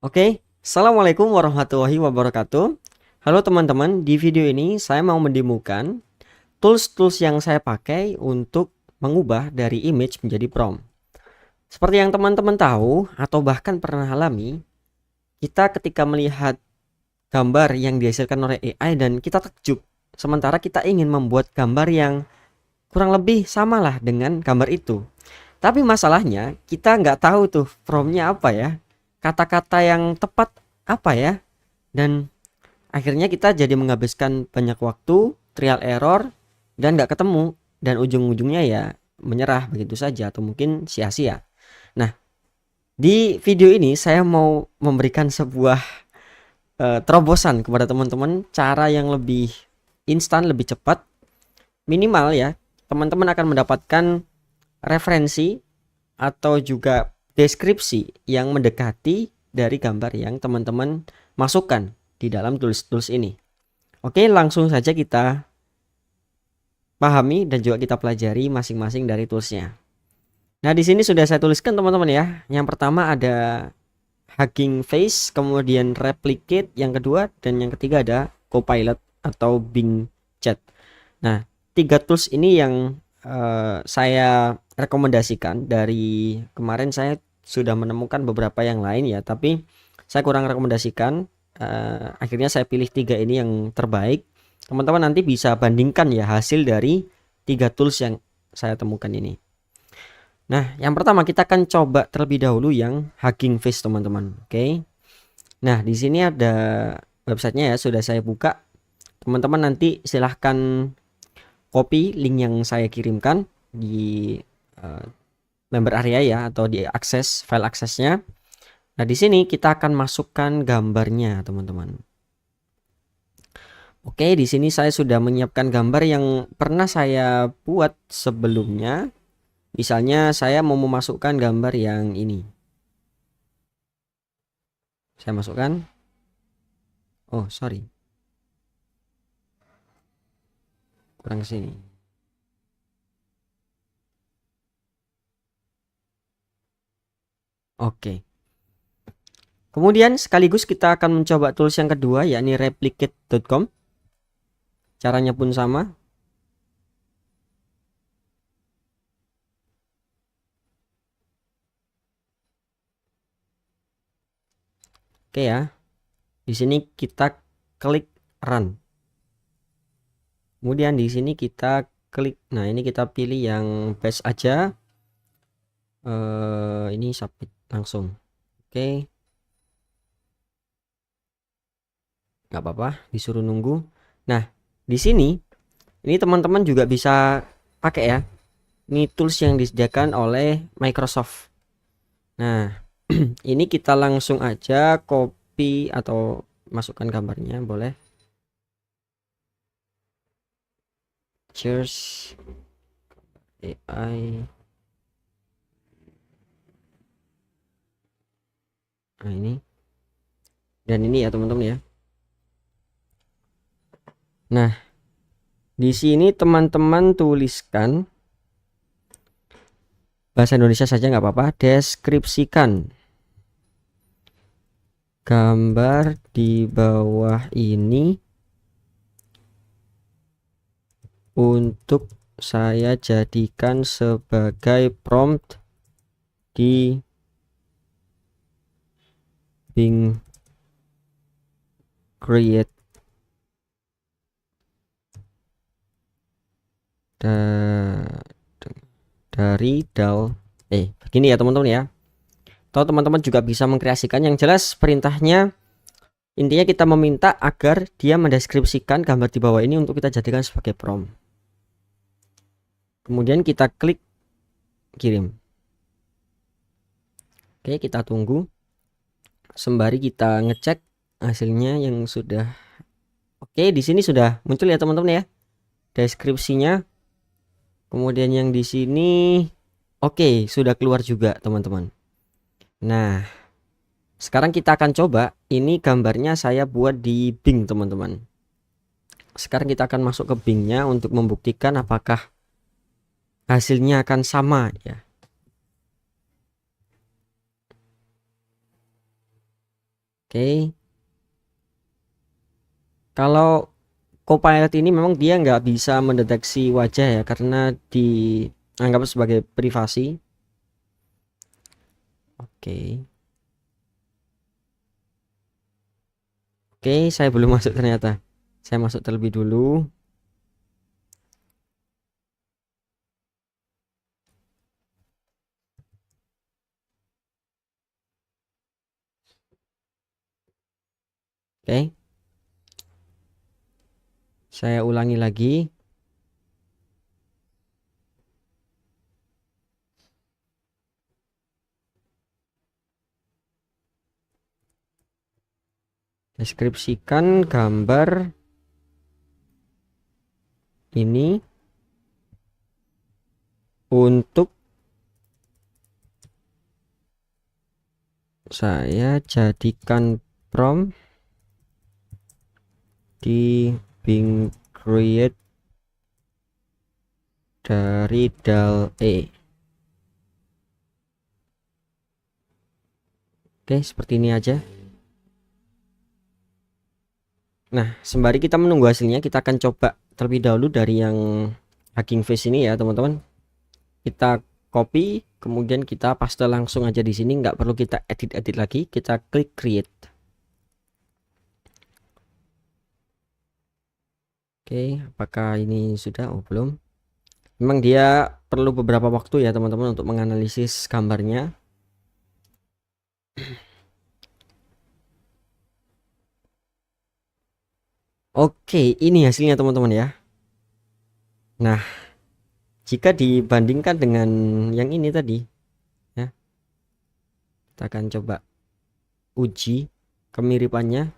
Oke, Assalamualaikum warahmatullahi wabarakatuh. Halo teman-teman, di video ini saya mau mendemokan tools-tools yang saya pakai untuk mengubah dari image menjadi prompt. Seperti yang teman-teman tahu atau bahkan pernah alami, kita ketika melihat gambar yang dihasilkan oleh AI dan kita takjub, sementara kita ingin membuat gambar yang kurang lebih samalah dengan gambar itu. Tapi masalahnya kita nggak tahu tuh promptnya apa ya, kata-kata yang tepat apa ya, dan akhirnya kita jadi menghabiskan banyak waktu, trial error, dan nggak ketemu, dan ujung-ujungnya ya menyerah begitu saja atau mungkin sia-sia. Nah, di video ini saya mau memberikan sebuah terobosan kepada teman-teman, cara yang lebih instan, lebih cepat, minimal ya. Teman-teman akan mendapatkan referensi atau juga deskripsi yang mendekati dari gambar yang teman-teman masukkan di dalam tools-tools ini. Oke, langsung saja kita pahami dan juga kita pelajari masing-masing dari toolsnya. Nah, di sini sudah saya tuliskan teman-teman ya. Yang pertama ada Hugging Face, kemudian Replicate yang kedua, dan yang ketiga ada Copilot atau Bing Chat. Nah, tiga tools ini yang saya rekomendasikan. Dari kemarin saya sudah menemukan beberapa yang lain ya, tapi saya kurang rekomendasikan. Akhirnya saya pilih tiga ini yang terbaik. Teman-teman nanti bisa bandingkan ya hasil dari tiga tools yang saya temukan ini. Nah, yang pertama kita akan coba terlebih dahulu yang Hugging Face teman-teman. Oke. Nah, di sini ada websitenya ya, sudah saya buka. Teman-teman nanti silahkan copy link yang saya kirimkan di member area ya, atau di akses file aksesnya. Nah, di sini kita akan masukkan gambarnya teman-teman. Oke, di sini saya sudah menyiapkan gambar yang pernah saya buat sebelumnya. Misalnya saya mau memasukkan gambar yang ini. Saya masukkan. Oh, sorry. Kurang ke sini. Oke. Kemudian sekaligus kita akan mencoba tools yang kedua, yakni replicate.com. Caranya pun sama. Oke ya. Di sini kita klik run. Kemudian di sini kita klik. Nah, ini kita pilih yang best aja. Ini submit langsung. Oke. Nggak apa-apa, disuruh nunggu. Nah, di sini ini teman-teman juga bisa pakai ya. Ini tools yang disediakan oleh Microsoft. Nah, ini kita langsung aja copy atau masukkan gambarnya, boleh. Cheers AI. Nah, ini. Dan ini ya teman-teman ya. Nah, di sini teman-teman tuliskan bahasa Indonesia saja nggak apa-apa. Deskripsikan gambar di bawah ini untuk saya jadikan sebagai prompt di Bing Create dari DAL. Begini ya teman-teman ya. Atau teman-teman juga bisa mengkreasikan, yang jelas perintahnya intinya kita meminta agar dia mendeskripsikan gambar di bawah ini untuk kita jadikan sebagai prompt. Kemudian kita klik kirim. Oke, kita tunggu sembari kita ngecek hasilnya yang sudah. Oke, di sini sudah muncul ya teman-teman ya deskripsinya. Kemudian yang di sini oke, sudah keluar juga teman-teman. Nah, sekarang kita akan coba. Ini gambarnya saya buat di Bing teman-teman. Sekarang kita akan masuk ke Bingnya untuk membuktikan apakah hasilnya akan sama ya. Oke. Kalau Copilot ini memang dia nggak bisa mendeteksi wajah ya, karena dianggap sebagai privasi. Oke. Oke, saya belum masuk ternyata. Saya masuk terlebih dulu. Oke. Saya ulangi lagi. Deskripsikan gambar ini untuk saya jadikan prompt di Bing Create dari DAL-E. Oke, seperti ini aja. Nah, sembari kita menunggu hasilnya, kita akan coba terlebih dahulu dari yang Hugging Face ini ya, teman-teman. Kita copy, kemudian kita paste langsung aja di sini, nggak perlu kita edit-edit lagi. Kita klik create. Oke, apakah ini sudah? Oh, belum. Memang dia perlu beberapa waktu ya, teman-teman, untuk menganalisis gambarnya. Oke, ini hasilnya teman-teman ya. Nah, jika dibandingkan dengan yang ini tadi ya, kita akan coba uji kemiripannya.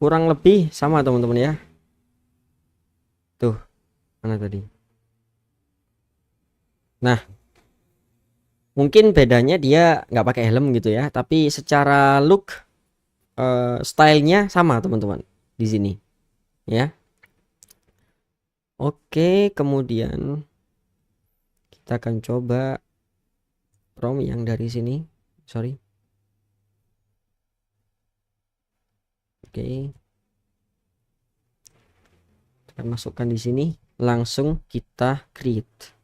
Kurang lebih sama teman-teman ya. Tuh, mana tadi? Nah, mungkin bedanya dia nggak pakai helm gitu ya, tapi secara look stylenya sama teman-teman di sini ya. Oke, kemudian kita akan coba prompt yang dari sini. Sorry. Oke. Kita masukkan di sini, langsung kita create.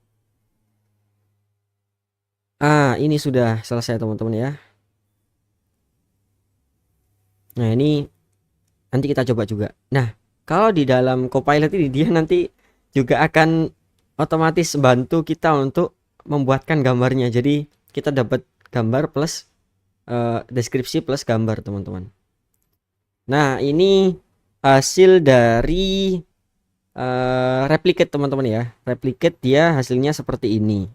Ini sudah selesai teman-teman ya. Nah, ini nanti kita coba juga. Nah, kalau di dalam Copilot ini dia nanti juga akan otomatis bantu kita untuk membuatkan gambarnya. Jadi kita dapat gambar plus deskripsi plus gambar teman-teman. Nah, ini hasil dari replicate teman-teman ya. Replicate dia hasilnya seperti ini.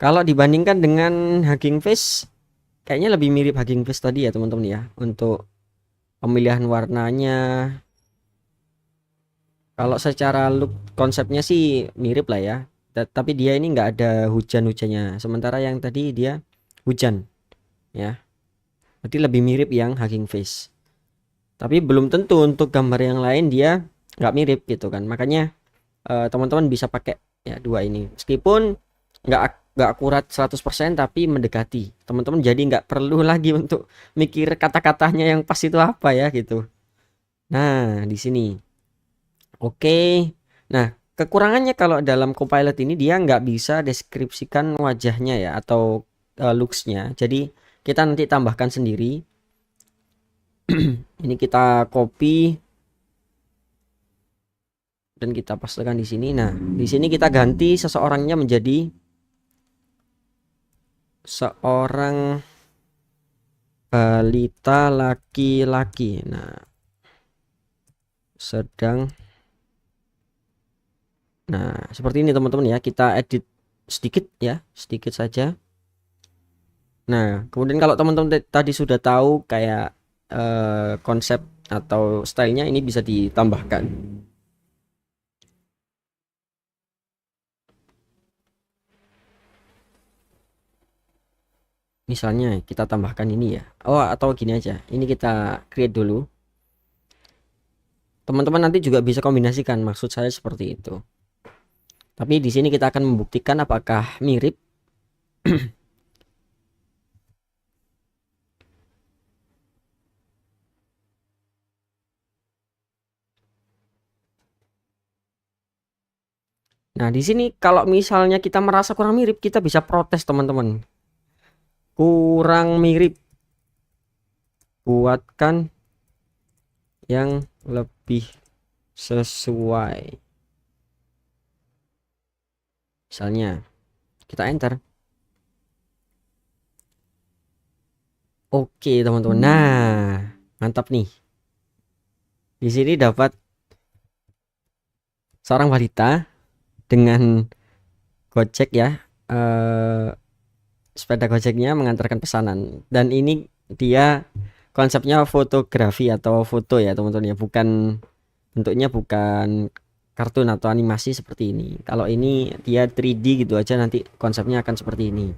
Kalau dibandingkan dengan Hugging Face, kayaknya lebih mirip Hugging Face tadi ya teman-teman ya, untuk pemilihan warnanya. Kalau secara look konsepnya sih mirip lah ya, tapi dia ini nggak ada hujan-hujannya, sementara yang tadi dia hujan ya. Jadi lebih mirip yang Hugging Face, tapi belum tentu untuk gambar yang lain dia nggak mirip gitu kan. Makanya teman-teman bisa pakai ya dua ini, meskipun nggak akurat 100% tapi mendekati. Teman-teman jadi nggak perlu lagi untuk mikir kata-katanya yang pas itu apa ya gitu. Nah, di sini. Oke. Nah, kekurangannya kalau dalam Copilot ini dia nggak bisa deskripsikan wajahnya ya, atau looks-nya. Jadi kita nanti tambahkan sendiri. Ini kita copy dan kita pastekan di sini. Nah, di sini kita ganti seseorangnya menjadi seorang balita laki-laki. Nah, sedang. Nah, seperti ini teman-teman ya. Kita edit sedikit ya, sedikit saja. Nah, kemudian kalau teman-teman tadi sudah tahu kayak konsep atau stylenya, ini bisa ditambahkan. Misalnya kita tambahkan ini ya. Oh, atau gini aja. Ini kita create dulu. Teman-teman nanti juga bisa kombinasikan. Maksud saya seperti itu. Tapi di sini kita akan membuktikan apakah mirip. Nah, di sini kalau misalnya kita merasa kurang mirip, kita bisa protes teman-teman. Kurang mirip, buatkan yang lebih sesuai. Misalnya, kita enter. Oke, teman-teman. Nah, mantap nih. Di sini dapat seorang wanita dengan Gojek ya. Sepeda Gojeknya mengantarkan pesanan. Dan ini dia konsepnya fotografi atau foto ya, teman-teman ya. Bentuknya bukan kartun atau animasi seperti ini. Kalau ini dia 3D gitu aja, nanti konsepnya akan seperti ini.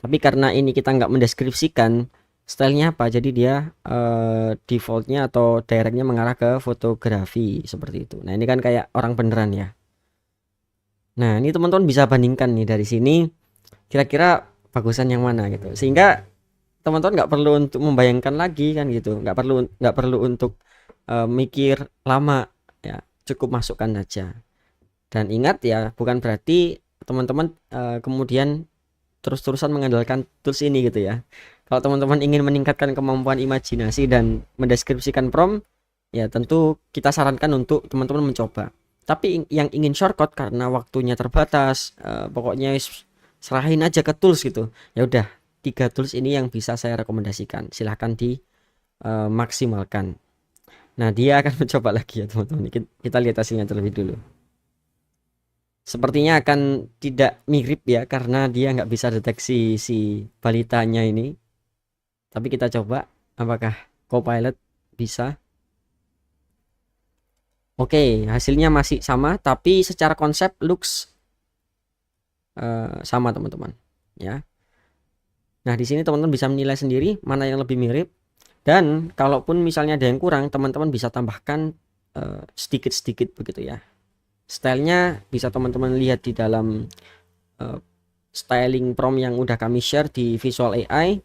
Tapi karena ini kita nggak mendeskripsikan stylenya apa, jadi dia defaultnya atau directnya mengarah ke fotografi seperti itu. Nah, ini kan kayak orang beneran ya. Nah, ini teman-teman bisa bandingkan nih dari sini, kira-kira bagusan yang mana gitu. Sehingga teman-teman nggak perlu untuk membayangkan lagi kan gitu, nggak perlu untuk mikir lama ya, cukup masukkan aja. Dan ingat ya, bukan berarti teman-teman kemudian terus-terusan mengandalkan tools ini gitu ya. Kalau teman-teman ingin meningkatkan kemampuan imajinasi dan mendeskripsikan prompt, ya tentu kita sarankan untuk teman-teman mencoba. Tapi yang ingin shortcut karena waktunya terbatas, pokoknya serahin aja ke tools gitu. Ya udah, 3 tools ini yang bisa saya rekomendasikan. Silahkan di maksimalkan. Nah, dia akan mencoba lagi ya teman-teman. Kita lihat hasilnya terlebih dulu. Sepertinya akan tidak mirip ya, karena dia nggak bisa deteksi si balitanya ini. Tapi kita coba apakah Copilot bisa. Oke, hasilnya masih sama, tapi secara konsep looks sama teman-teman ya. Nah, di sini teman-teman bisa menilai sendiri mana yang lebih mirip, dan kalaupun misalnya ada yang kurang, teman-teman bisa tambahkan sedikit-sedikit begitu ya. Stylenya bisa teman-teman lihat di dalam styling prompt yang udah kami share di Visual AI,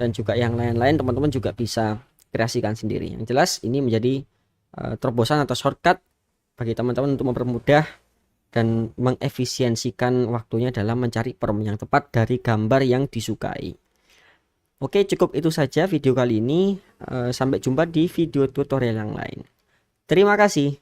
dan juga yang lain-lain teman-teman juga bisa kreasikan sendiri. Yang jelas ini menjadi terobosan atau shortcut bagi teman-teman untuk mempermudah dan mengefisiensikan waktunya dalam mencari prompt yang tepat dari gambar yang disukai. Oke, cukup itu saja video kali ini. Sampai jumpa di video tutorial yang lain. Terima kasih.